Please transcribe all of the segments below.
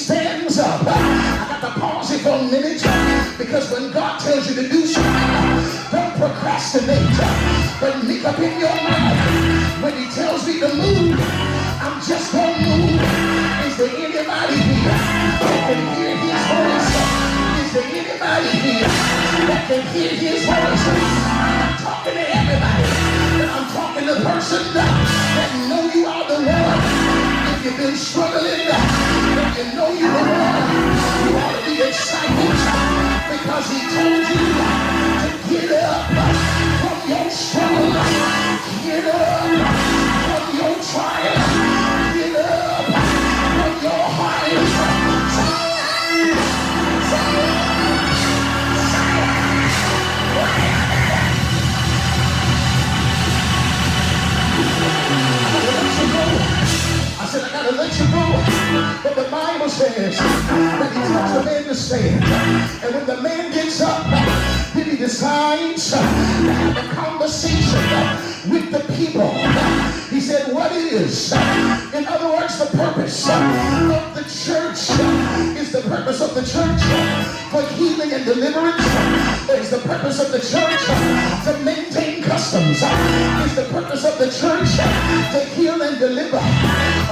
stands up. I got to pause it for a minute because when God tells you to do something, don't procrastinate, but make up in your mind. When he tells me to move, I'm just gonna move. Is there anybody here that can hear his voice? Is there anybody here that can hear his voice? I'm talking to everybody, but I'm talking to the person that know you are the one. If you've been struggling, if you know you're the one, you ought to be excited because he told you to get up from your struggle, get up from your trial, get up from your heart. I said, I gotta let you go. But the Bible says that he tells the man to stand. And when the man gets up, then he decides to have a conversation with the people. He said, what is? In other words, the purpose of the church is the purpose of the church for healing and deliverance. Is the purpose of the church to maintain customs. Is the purpose of the church to heal and deliver.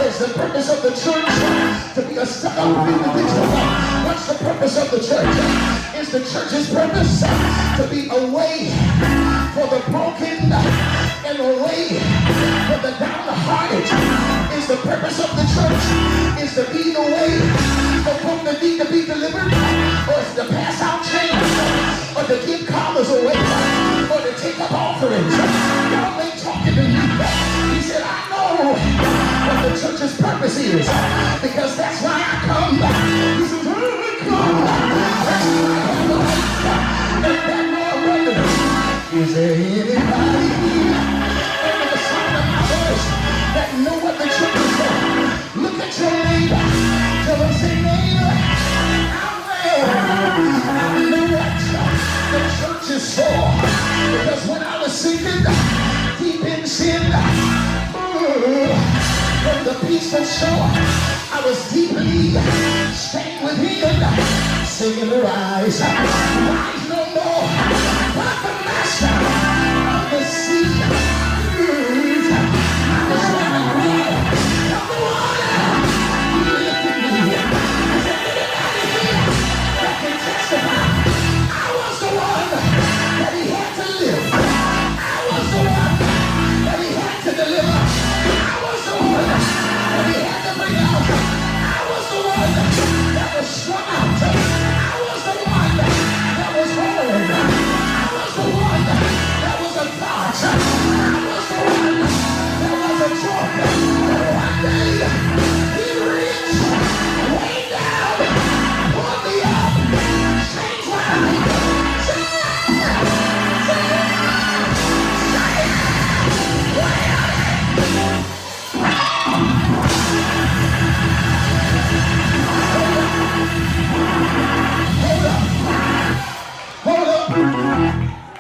Is the purpose of the church to be a stuck-up individual. What's the purpose of the church? Is the church's purpose to be a way for the broken and a way for the downhearted? Is the purpose of the church is to be the way for folk that need to be delivered? Or is to pass out change? Or to give commas away? Or to take up offerings? Y'all ain't talking to me. He said, I know what the church's purpose is, because that's why I come. He says, when I come, that's why I have a life, and that more abundant. Is there anybody here under the sound of my voice that know what the church is for? Look at your neighbor. Tell them, say, neighbor, I'm there. I know what the church is for, because when I was sinking deep in sin, from the peaceful shore, I was deeply stained with him, singing the rise no more, but the master of the sea. I was running wild from the water. He lifted me. Is there anybody here that can testify? I was the one that he had to live. I was the one that he had to deliver. I was the one that he had to bring out. I was the one that was strung out. I was the one that was rolling. I was the one that was a thought. I was the one that was a joke. But one day, he reached way down, pulled me up, changed my life.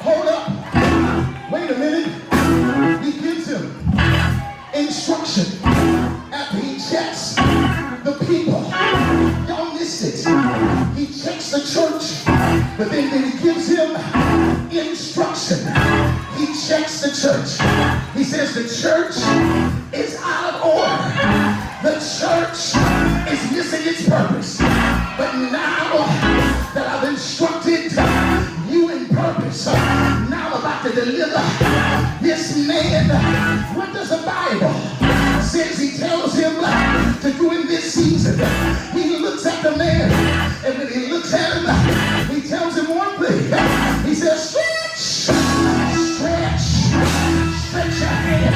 Hold up. Wait a minute. He gives him instruction after he checks the people. Y'all missed it. He checks the church, but then he gives him instruction. He checks the church. He says the church is out of order. The church is missing its purpose. But now that I've instructed you in purpose, now I'm about to deliver this man. What does the Bible says he tells him to do in this season? He looks at the man, and when he looks at him, he tells him one thing. He says, stretch your hand.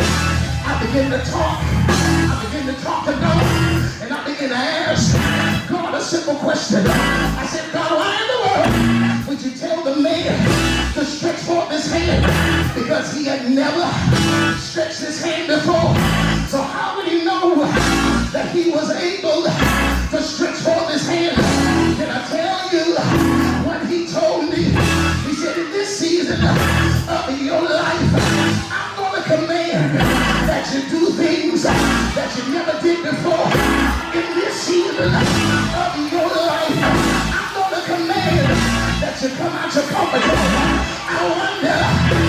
I begin to talk to God, and I begin to ask God a simple question. I said, God, why in the world would you tell the man to stretch forth his hand? Because he had never stretched his hand before. So how would he know that he was able to stretch forth his hand? Can I tell you what he told me? He said, in this season of your life, I'm going to command that you do things that you never did before. In this season season of your life, I'm going to command that you come out your comfort zone. I wonder